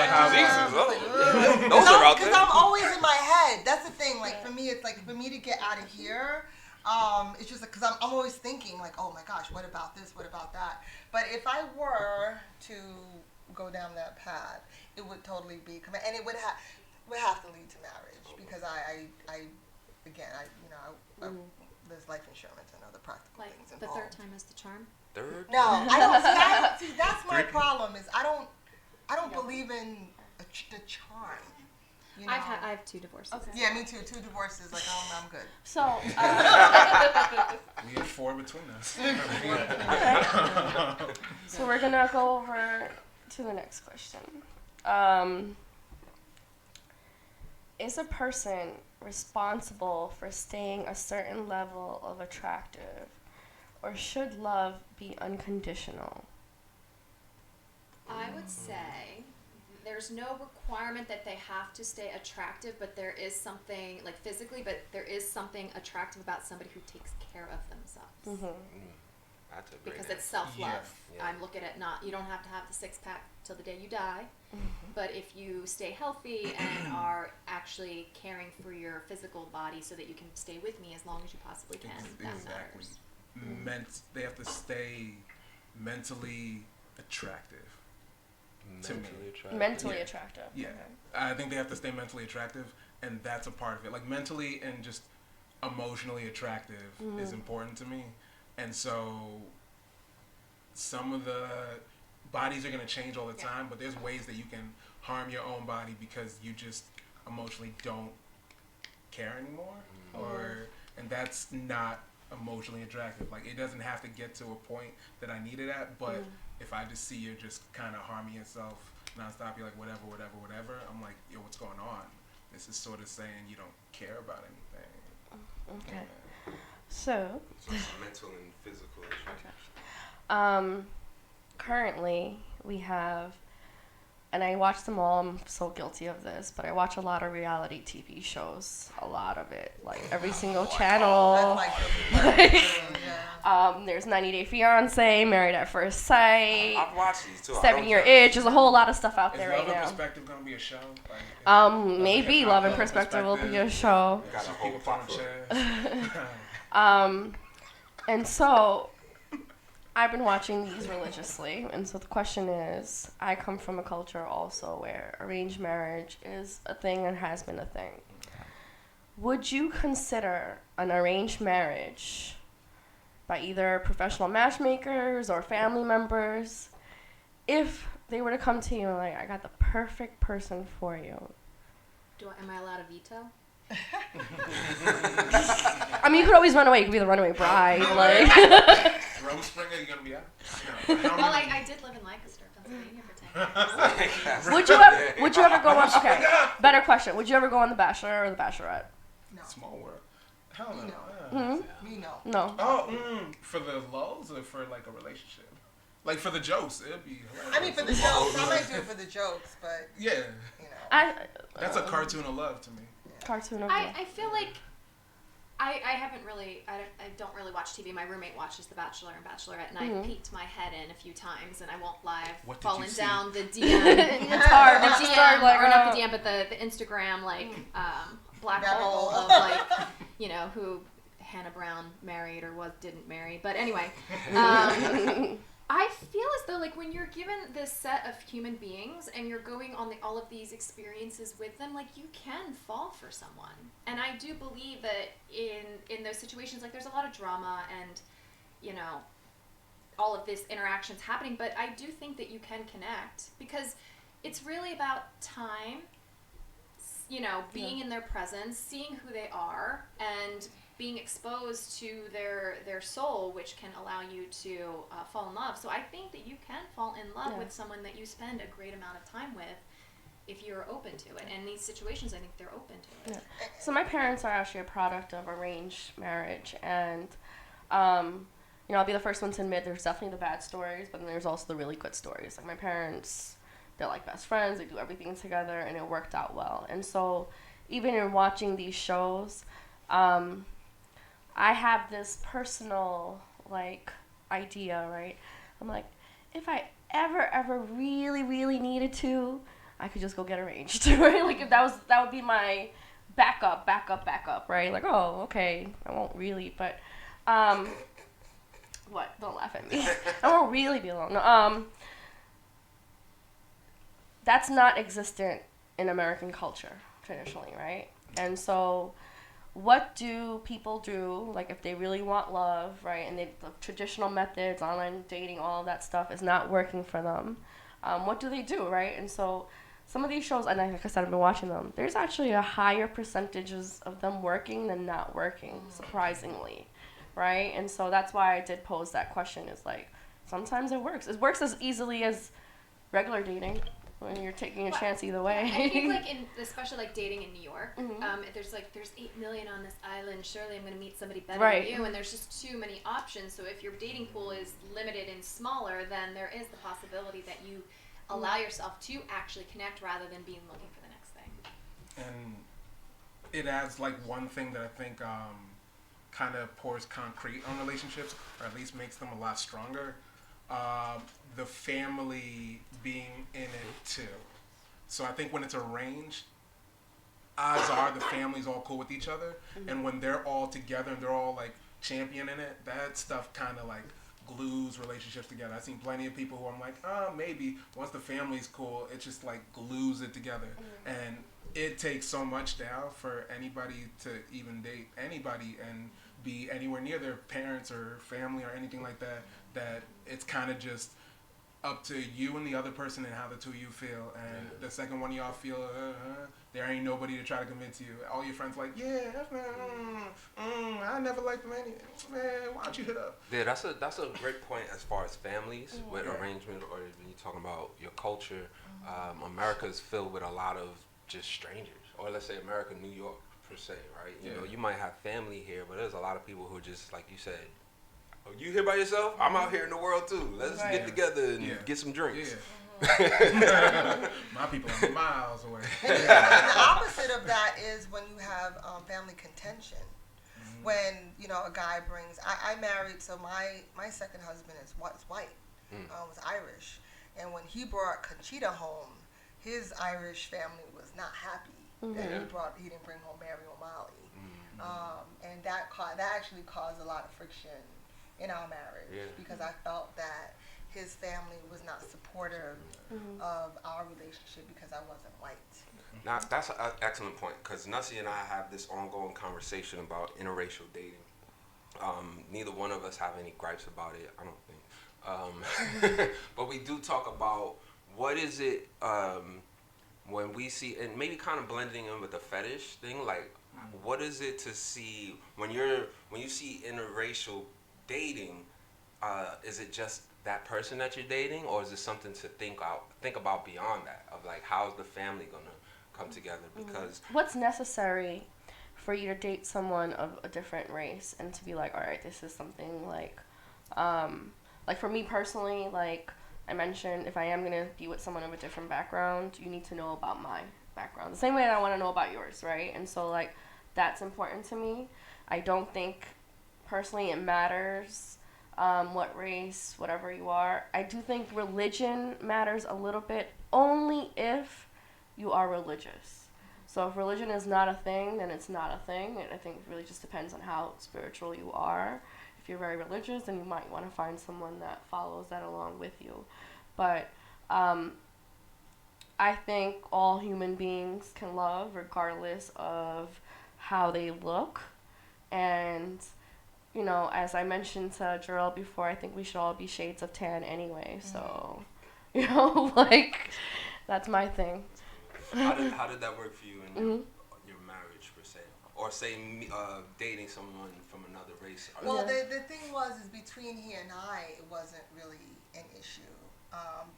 I'm always in my head. That's the thing. For me, it's for me to get out of here. It's just because I'm always thinking oh my gosh, what about this? What about that? But if I were to go down that path, it would totally be, and it would have to lead to marriage because there's life insurance and other practical things involved. The third time is the charm. No, I don't see. That's my problem. Is I don't believe in the charm. I have 2 divorces. Okay. Yeah, me too. 2 divorces. I'm good. So we have 4 between us. Okay. So we're gonna go over to the next question. Is a person responsible for staying a certain level of attractive, or should love be unconditional? I would say there's no requirement that they have to stay attractive, but there is something physically, but there is something attractive about somebody who takes care of themselves. That's a great because answer. it's self-love. Yeah. I'm looking at you don't have to have the 6-pack till the day you die, but if you stay healthy and are actually caring for your physical body so that you can stay with me as long as you possibly can, that matters. They have to stay mentally attractive. Mentally attractive. Yeah. Okay. I think they have to stay mentally attractive, and that's a part of it. Mentally and just emotionally attractive is important to me. And so some of the bodies are going to change all the time, but there's ways that you can harm your own body because you just emotionally don't care anymore. And that's not emotionally attractive. It doesn't have to get to a point that I need it at, but if I just see you just kind of harming yourself nonstop, you're like, whatever, I'm like, yo, what's going on? This is sort of saying you don't care about anything. Okay. So it's mental and physical attraction. Currently, we have, and I watch them all. I'm so guilty of this, but I watch a lot of reality TV shows. A lot of it, like every single channel. There's 90 Day Fiance, Married at First Sight. I've watched these too. 7-Year Itch. There's a whole lot of stuff out there right Love and now. Perspective gonna be a show? Like, Maybe Love and Perspective will be a show. We got a whole people throwing platform. chairs. And so I've been watching these religiously, and so the question is, I come from a culture also where arranged marriage is a thing and has been a thing. Would you consider an arranged marriage by either professional matchmakers or family members if they were to come to you and like, I got the perfect person for you? Am I allowed to veto? I mean, you could always run away. You could be the runaway bride. Like. Rose Springer, you gonna be out? Well, I did live in Lancaster, Pennsylvania for 10 years. Would you ever go on? Okay, better question. Would you ever go on The Bachelor or The Bachelorette? No. Small world. Hell no. Me Yeah. no. Me no. No. Oh, for the lulls or for like a relationship? Like for the jokes, it'd be hilarious. I mean, for the jokes. I might do it for the jokes, but, Yeah. you know. That's a cartoon of love to me. Cartoon of I feel like I haven't really, I don't really watch TV. My roommate watches The Bachelor and Bachelorette, and I peeked my head in a few times, and I won't lie, I've What did fallen you see? down the DM. It's hard. The It's DM, hard, like, or not the DM, but the Instagram, like, black Rabbit hole hole. of, like, you know, who Hannah Brown married or didn't marry. But anyway, I feel as though, like, when you're given this set of human beings and you're going on all of these experiences with them, like, you can fall for someone. And I do believe that in those situations, like, there's a lot of drama and, you know, all of this interactions happening, but I do think that you can connect because it's really about time, you know, being in their presence, seeing who they are, and being exposed to their soul, which can allow you to fall in love. So I think that you can fall in love with someone that you spend a great amount of time with if you're open to it. And in these situations, I think they're open to it. Yeah. So my parents are actually a product of arranged marriage, and you know, I'll be the first one to admit there's definitely the bad stories, but then there's also the really good stories. Like my parents, they're like best friends, they do everything together, and it worked out well. And so even in watching these shows, I have this personal, like, idea, right? I'm like, if I ever really, really needed to, I could just go get arranged, right? Like, if that would be my backup, right? Like, oh, okay, I won't really, but, what? Don't laugh at me. I won't really be alone. No, that's not existent in American culture, traditionally, right? And so what do people do, like, if they really want love, right, and the traditional methods, online dating, all of that stuff is not working for them? What do they do, right? And so some of these shows, and like I said, I've been watching them, there's actually a higher percentages of them working than not working, surprisingly, right? And so that's why I did pose that question, is like, sometimes it works. It works as easily as regular dating, when you're taking a chance either way. I think, like, especially like dating in New York, there's 8 million on this island. Surely I'm going to meet somebody better than you, and there's just too many options. So if your dating pool is limited and smaller, then there is the possibility that you allow yourself to actually connect rather than being looking for the next thing. And it adds like one thing that I think kind of pours concrete on relationships, or at least makes them a lot stronger. The family being in it too. So I think when it's arranged, odds are the family's all cool with each other, and when they're all together and they're all like championing it, that stuff kind of like glues relationships together. I've seen plenty of people who I'm like, maybe once the family's cool, it just like glues it together. And it takes so much now for anybody to even date anybody and be anywhere near their parents or family or anything like that, that it's kind of just up to you and the other person and how the two of you feel. And the second one of y'all feel, there ain't nobody to try to convince you. All your friends like, yeah, I never liked them anyway. Man, why don't you hit up? Yeah, that's a great point as far as families with arrangement, or when you're talking about your culture. America is filled with a lot of just strangers, or let's say America, New York per se, right? You know, you might have family here, but there's a lot of people who just, like you said, Oh, you here by yourself? I'm out here in the world too. Let's get together and get some drinks. My people are miles away. And the opposite of that is when you have family contention. When, you know, a guy brings, I married, so my second husband was white, was Irish. And when he brought Conchita home, his Irish family was not happy that he didn't bring home Mary O'Malley. And that actually caused a lot of friction in our marriage because I felt that his family was not supportive of our relationship because I wasn't white. Now, that's an excellent point because Nussie and I have this ongoing conversation about interracial dating. Neither one of us have any gripes about it, I don't think. But we do talk about what is it when we see, and maybe kind of blending in with the fetish thing, like what is it to see when you see interracial dating, is it just that person that you're dating, or is it something to think about beyond that, of like how's the family gonna come together? Because what's necessary for you to date someone of a different race and to be like, all right, this is something like for me personally, like I mentioned, if I am gonna be with someone of a different background, you need to know about my background the same way that I want to know about yours, right? And so like that's important to me. I don't think personally it matters what race, whatever you are. I do think religion matters a little bit, only if you are religious. So if religion is not a thing, then it's not a thing. And I think it really just depends on how spiritual you are. If you're very religious, then you might want to find someone that follows that along with you. But I think all human beings can love regardless of how they look. And you know, as I mentioned to Jarrell before, I think we should all be shades of tan anyway. So, you know, like, that's my thing. How did that work for you in your marriage, per se? Or say dating someone from another race? Well, the thing is between he and I, it wasn't really an issue.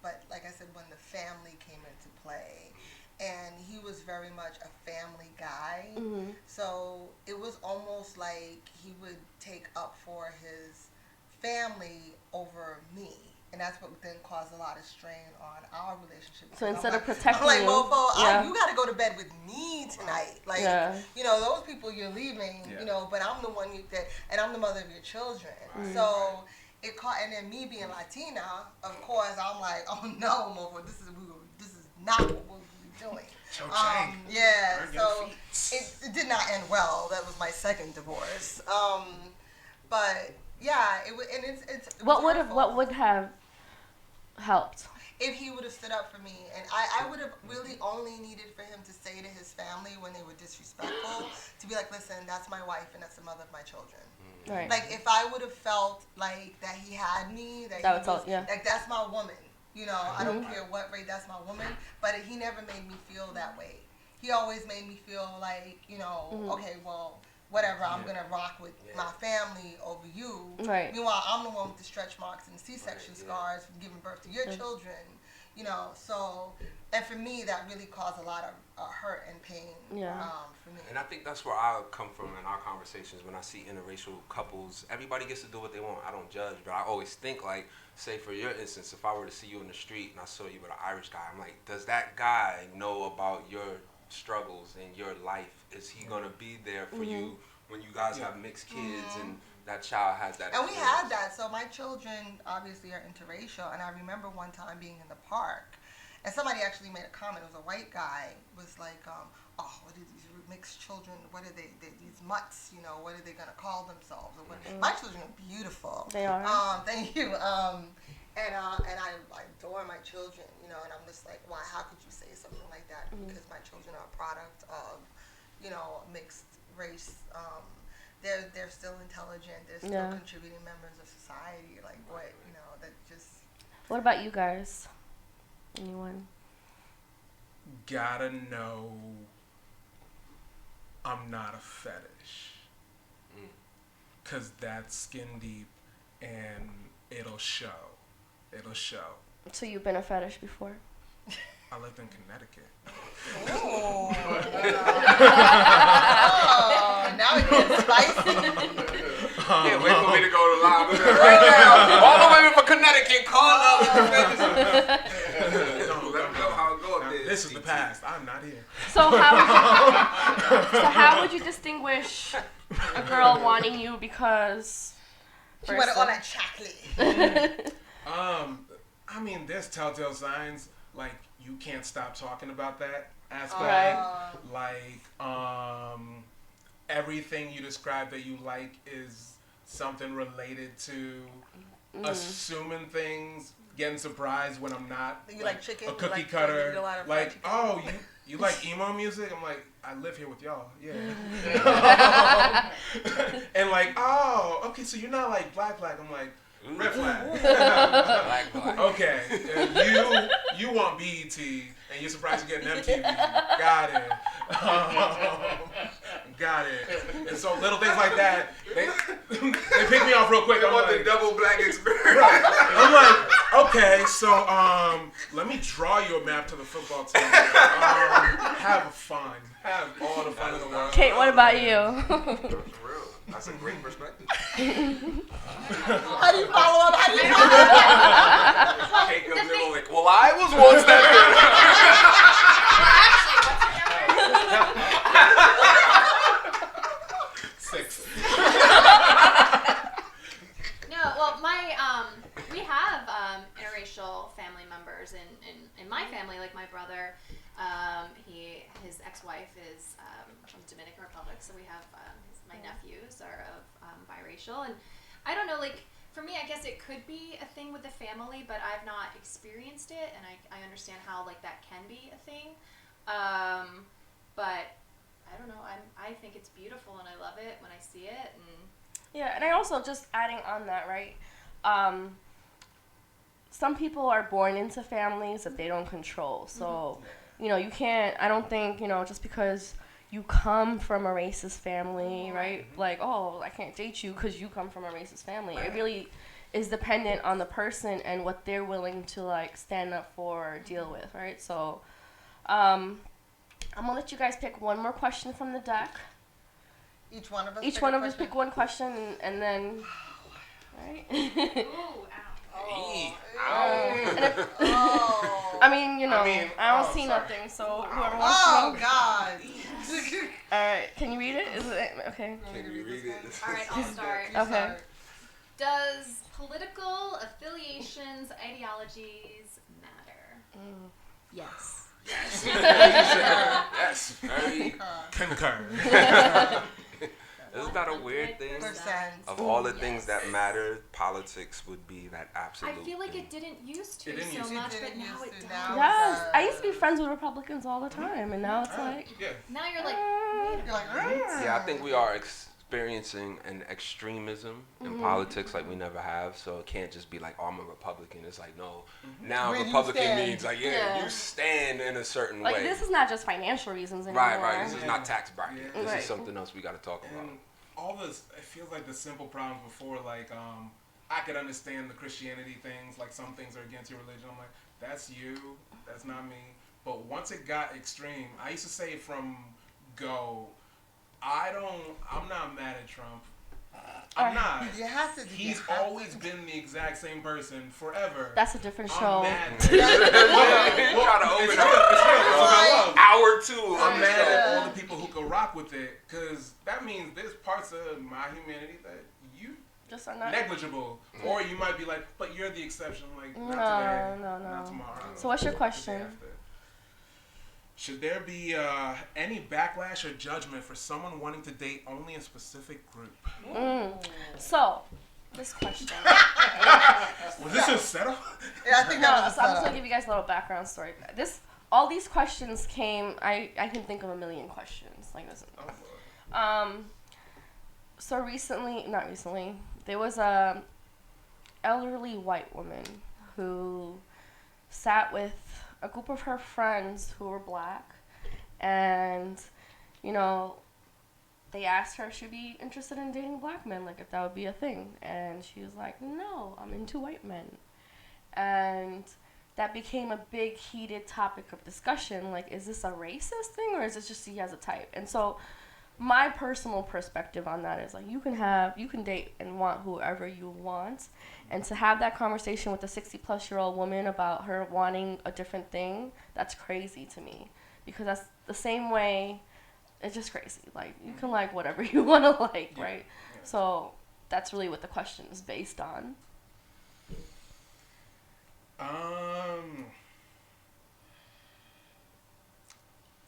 But like I said, when the family came into play, and he was very much a family guy. So it was almost like he would take up for his family over me. And that's what then caused a lot of strain on our relationship. So instead of protecting I'm like, you, mofo, you got to go to bed with me tonight. Like, you know, those people you're leaving, you know, but I'm the one and I'm the mother of your children. So it caught, and then me being Latina, of course, I'm like, oh no, mofo, this is not what we're doing. So it did not end well. That was my second divorce. But yeah, it what would have helped if he would have stood up for me, and I would have really only needed for him to say to his family when they were disrespectful to be like, listen, that's my wife and that's the mother of my children. Right. Like if I would have felt like that he had me, like that's my woman. You know, I don't care what race, that's my woman. But he never made me feel that way. He always made me feel like, you know, okay, well, whatever, I'm going to rock with my family over you. Right. Meanwhile, I'm the one with the stretch marks and C-section scars from giving birth to your children. You know, so, and for me, that really caused a lot of hurt and pain for me. And I think that's where I come from in our conversations when I see interracial couples. Everybody gets to do what they want. I don't judge, but I always think like, say for your instance, if I were to see you in the street and I saw you with an Irish guy, I'm like, does that guy know about your struggles in your life? Is he going to be there for you when you guys have mixed kids and that child has that And experience? we had that. So my children obviously are interracial, and I remember one time being in the park, and somebody actually made a comment. It was a white guy, was like, oh, what are these mixed children? What are they these mutts, you know, what are they going to call themselves? Or what? My children are beautiful. They are. Thank you. And I adore my children, you know, and I'm just like, why, how could you say something like that? Because my children are a product of, you know, mixed race. They're still intelligent. They're still contributing members of society. Like, what, you know, that just... What about you guys? Anyone? Gotta know I'm not a fetish. Because that's skin deep and it'll show. It'll show. So you've been a fetish before? I lived in Connecticut. Oh, now it gets spicy. Can't wait for me to go to live right now. All the women from Connecticut, call up. Let me know how it goes. This is the past. I'm not here. So how would you distinguish a girl wanting you because She wanted all that chocolate. I mean, there's telltale signs, like you can't stop talking about that aspect. Right. Like, everything you describe that you like is something related to assuming things, getting surprised when I'm not. You like chicken? A cookie You like cutter. you eat a lot of Like, fried chicken? oh, you like emo music? I'm like, I live here with y'all. Yeah. And like, oh, okay, so you're not like black. I'm like, red flag. Black. Okay, and you want BET, and you're surprised you're getting MTV. Got it. Got it. And so little things like that, they pick me off real quick. I want the double black experience. Right. I'm like, okay, so let me draw you a map to the football team. Have fun. Have all the fun in the world. Kate, what about you? For real. That's a great perspective. How do you follow up? How do you follow up? Kate comes in like, well, I was once that Six. No, well, we have interracial family members in my family. Like my brother, his ex-wife is from the Dominican Republic, so we have my nephews are of biracial, and I don't know, like for me, I guess it could be a thing with the family, but I've not experienced it, and I understand how like that can be a thing, but I don't know. I think it's beautiful, and I love it when I see it, and Yeah, and I also just adding on that, right? Some people are born into families that they don't control. So, you can't, I don't think, just because you come from a racist family, right? Like, oh, I can't date you because you come from a racist family. It really is dependent on the person and what they're willing to, like, stand up for or deal with, right? So, I'm going to let you guys pick one more question from the deck. Each one of us. Each one of us pick one question and then, right? ooh, ow. I mean, I don't see nothing, so whoever wants Oh to. God. All right, can you read it? Is it okay? Can you read it? All right, I'll start. Okay. Does political affiliations, ideologies matter? Yes. Yes. Very. Concur. Isn't that a weird thing? Of all the things that matter, politics would be that absolute. I feel like it didn't used to It didn't so used to. much, It but didn't now used it to. does. Now Yes, I used to be friends with Republicans all the time, and now it's like, Yeah. Now you're like, You're like, Yeah, I think we are experiencing an extremism in politics like we never have. So it can't just be like, oh, I'm a Republican. It's like, no. Now Where do you Republican stand? means like, Yeah. you stand in a certain like way. this is not just financial reasons anymore. Right. This is not tax bracket. Yeah. This Right. is something else we got to talk about. And all this, it feels like the simple problems before, like, I could understand the Christianity things, like some things are against your religion. I'm like, that's you, that's not me. But once it got extreme, I used to say from go, I'm not mad at Trump. I'm not. You have to. He's always been the exact same person forever. That's a different I'm show. mad. You try to open It's up real. hour 2. I'm mad at all the people who could rock with it, because that means there's parts of my humanity that you Just are not. negligible, or you might be like, but you're the exception. Like, not No, today, no. not tomorrow. So what's your the day question? after. Should there be any backlash or judgment for someone wanting to date only a specific group? So, this question. Was this a setup? Yeah, I think No, that was so I'm just gonna setup. give you guys a little background story. All these questions came. I can think of a million questions like this. Oh, So not recently, there was a elderly white woman who sat with a group of her friends who were black, and they asked her if she'd be interested in dating black men, like if that would be a thing, and she was like, no, I'm into white men. And that became a big heated topic of discussion, like, is this a racist thing or is this just he has a type? And so my personal perspective on that is like you can date and want whoever you want, and to have that conversation with a 60-plus-year-old woman about her wanting a different thing, that's crazy to me, because that's the same way. It's just crazy. Like you can like whatever you want to like, right? Yeah. So that's really what the question is based on.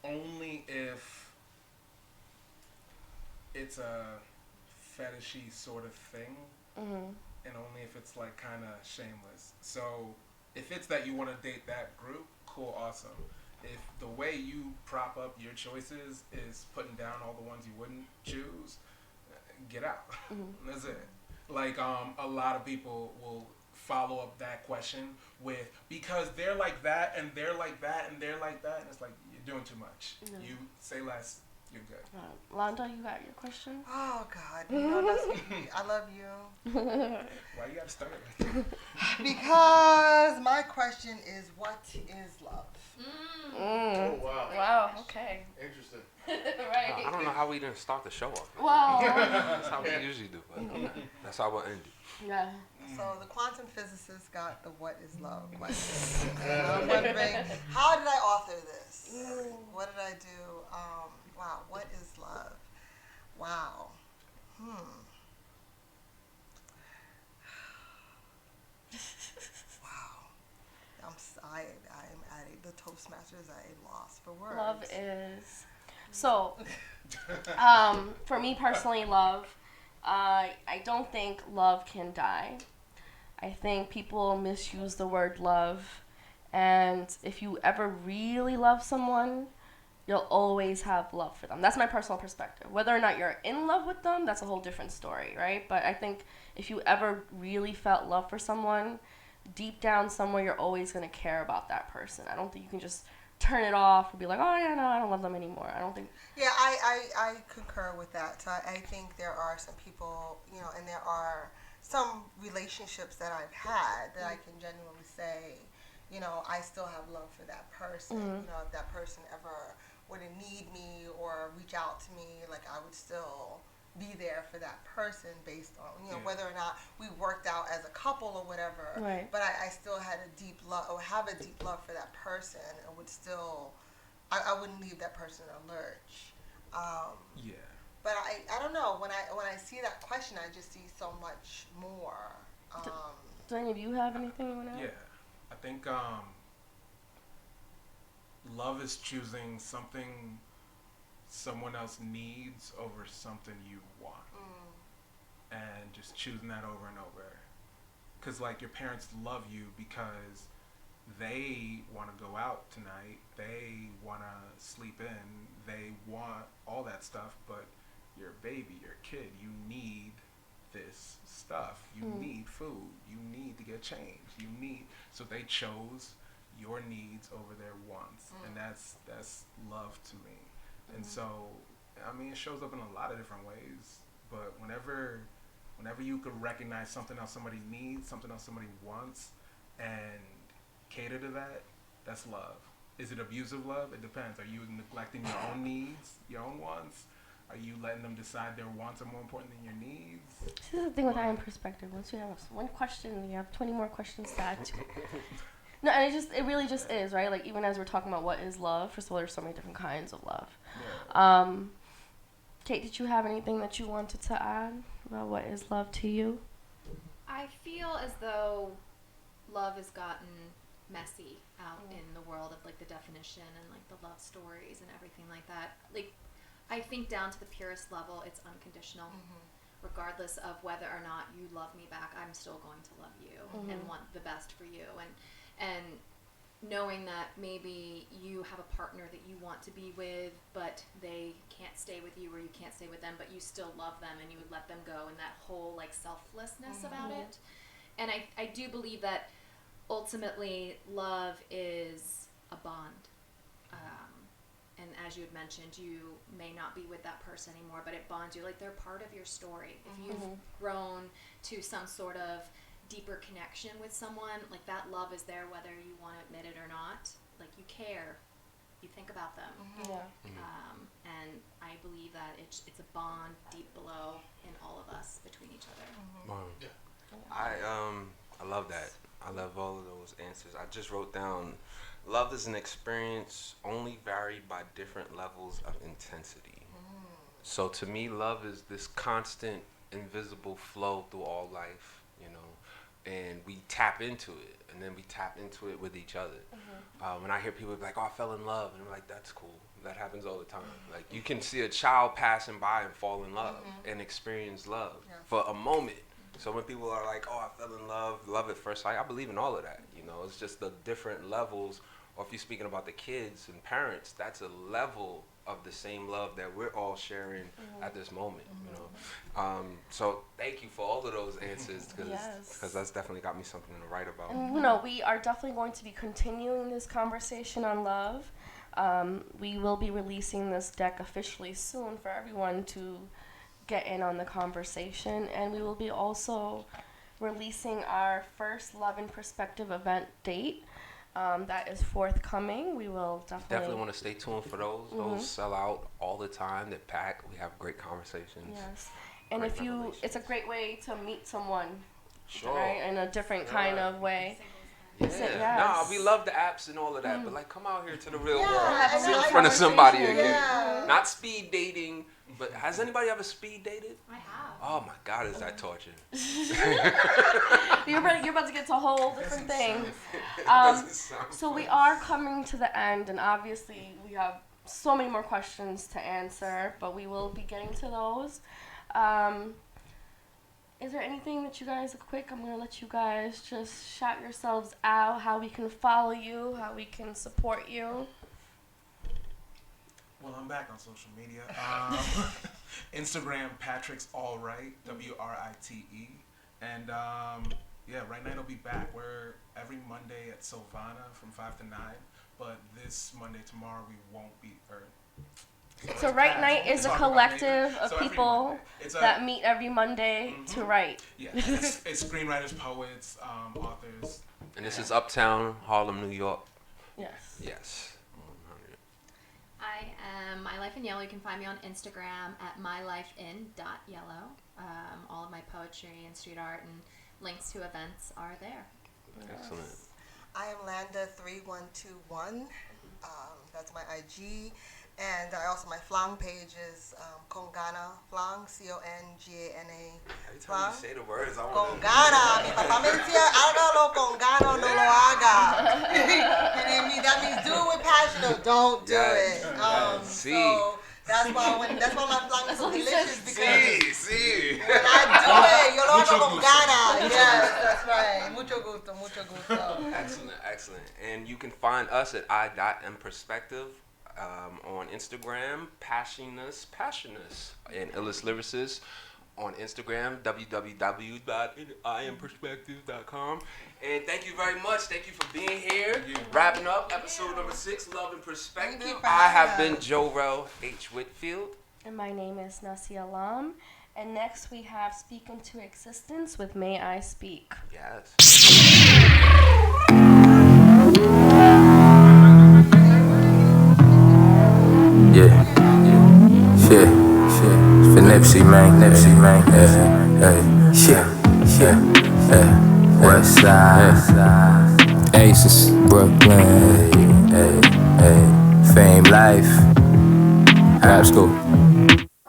Only if it's a fetishy sort of thing, and only if it's like kind of shameless. So if it's that you want to date that group, cool, awesome. If the way you prop up your choices is putting down all the ones you wouldn't choose, get out. That's it. Like a lot of people will follow up that question with, because they're like that and they're like that and they're like that, and it's like, you're doing too much. You say less, you're good. Londa, you got your question? Oh God, you know, I love you. Why you gotta start it like that? Because my question is, what is love? Oh wow. Wow. Okay. Interesting. Right. I don't know how we didn't start the show off. Well. That's how we usually do. But that's how we'll end it. Yeah. So the quantum physicist got the "what is love" question. And I'm wondering, how did I author this? What did I do? Wow, what is love? Wow. Wow. I am at the Toastmasters at a loss for words. Love is so. For me personally, love. I don't think love can die. I think people misuse the word love, and if you ever really love someone, you'll always have love for them. That's my personal perspective. Whether or not you're in love with them, that's a whole different story, right? But I think if you ever really felt love for someone, deep down somewhere, you're always going to care about that person. I don't think you can just turn it off and be like, oh, yeah, no, I don't love them anymore. I don't think... Yeah, I concur with that. I think there are some people, and there are some relationships that I've had that I can genuinely say, I still have love for that person. If that person ever were to need me or reach out to me, like I would still be there for that person based on, whether or not we worked out as a couple or whatever. Right. But I still had a deep love, or have a deep love for that person, and would still, I wouldn't leave that person in a lurch. Yeah. But I don't know, when I see that question, I just see so much more. Do any of you have anything you want to add? Yeah. I think love is choosing something someone else needs over something you want. And just choosing that over and over. Because, like, your parents love you because they want to go out tonight, they want to sleep in, they want all that stuff, but you're a baby, you're a kid, you need this stuff. You need food, you need to get changed, so they chose your needs over their wants. And that's love to me. And so, I mean, it shows up in a lot of different ways, but whenever you could recognize something else somebody needs, something else somebody wants, and cater to that, that's love. Is it abusive love? It depends. Are you neglecting your own needs, your own wants? Are you letting them decide their wants are more important than your needs? This is the thing with I Am Perspective. Once you have one question, you have 20 more questions to add to it. No, and it really just is, right? Like, even as we're talking about what is love, first of all, there's so many different kinds of love. Yeah. Kate, did you have anything that you wanted to add about what is love to you? I feel as though love has gotten messy out in the world of, like, the definition and, like, the love stories and everything like that. Like, I think down to the purest level, it's unconditional. Regardless of whether or not you love me back, I'm still going to love you and want the best for you. And knowing that maybe you have a partner that you want to be with, but they can't stay with you, or you can't stay with them, but you still love them and you would let them go, and that whole, like, selflessness about it. And I do believe that ultimately love is a bond. And as you had mentioned, you may not be with that person anymore, but it bonds you. Like, they're part of your story. If you've grown to some sort of deeper connection with someone, like, that love is there whether you want to admit it or not. Like, you care you think about them. Yeah. And I believe that it's a bond deep below in all of us between each other. I love that. I love all of those answers. I just wrote down, love is an experience only varied by different levels of intensity. So to me, love is this constant, invisible flow through all life, you know, and we tap into it, and then we tap into it with each other. When I hear people be like, oh, I fell in love, and I'm like, that's cool. That happens all the time. Like, you can see a child passing by and fall in love and experience love for a moment. So when people are like, oh, I fell in love at first sight, I believe in all of that. You know, it's just the different levels. Or if you're speaking about the kids and parents, that's a level of the same love that we're all sharing at this moment. You know, so thank you for all of those answers, because that's definitely got me something to write about. And, you know, we are definitely going to be continuing this conversation on love. We will be releasing this deck officially soon for everyone to get in on the conversation, and we will be also releasing our first Love in Perspective event date. That is forthcoming. We will definitely want to stay tuned for those. Those sell out all the time. They're packed. We have great conversations. Yes, and it's a great way to meet someone, sure, right, in a different kind of way. Yeah. Nah, we love the apps and all of that, but like, come out here to the real world, sit in front of somebody again. Not speed dating, but has anybody ever speed dated? I have. Oh my God, is that torture? You're about to get to a whole different thing. So we are coming to the end, and obviously we have so many more questions to answer, but we will be getting to those. Is there anything that you guys, I'm going to let you guys just shout yourselves out, how we can follow you, how we can support you. Well, I'm back on social media. Instagram, Patrick's Alright, WRITE. And right now it'll be back. We're every Monday at Sylvana from 5 to 9. But this Monday, tomorrow, we won't be. So Write Night is a collective of people that meet every Monday to write. Yeah, it's screenwriters, poets, authors. And this is Uptown, Harlem, New York. Yes. I am My Life in Yellow. You can find me on Instagram at mylifein.yellow. All of my poetry and street art and links to events are there. Excellent. I am Landa3121. That's my IG. And my Flang page is Congana Flang, Congana. Every time you say the words, I want Congana. Mi papá me decía, hágalo con gana, no lo haga. And that means do it with passion or don't do it. So that's why my Flang is so delicious, because when I do it, yo lo hago con gana. Yes, that's right. Mucho gusto. Excellent. And you can find us at I.mperspective. On Instagram, Passionus, and Illis Lyricist on Instagram, www.imperspective.com. And thank you very much. Thank you for being here. Wrapping up episode number 6, Love in Perspective. I have been Jorel H. Whitfield. And my name is Nasi Alam. And next we have Speak Into Existence with May I Speak. Yes. Shit. It's for Nipsey, man. West Side, Aces, Brooklyn, Fame Life, Rap School.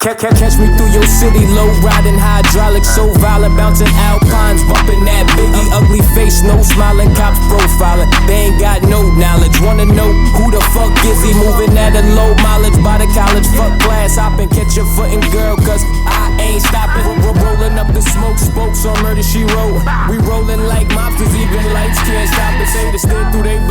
Catch me through your city, low riding hydraulics, so violent, bouncing alpines, bumping that Biggie, ugly face, no smiling, cops profiling. They ain't got no knowledge. Wanna know who the fuck is he? Moving at a low mileage by the college, fuck class hopping, catch your footing, girl, cause I ain't stopping. Rolling up the smoke, spokes on Murder She Wrote. We rolling like mobsters, even lights can't stop it. Say to stay through they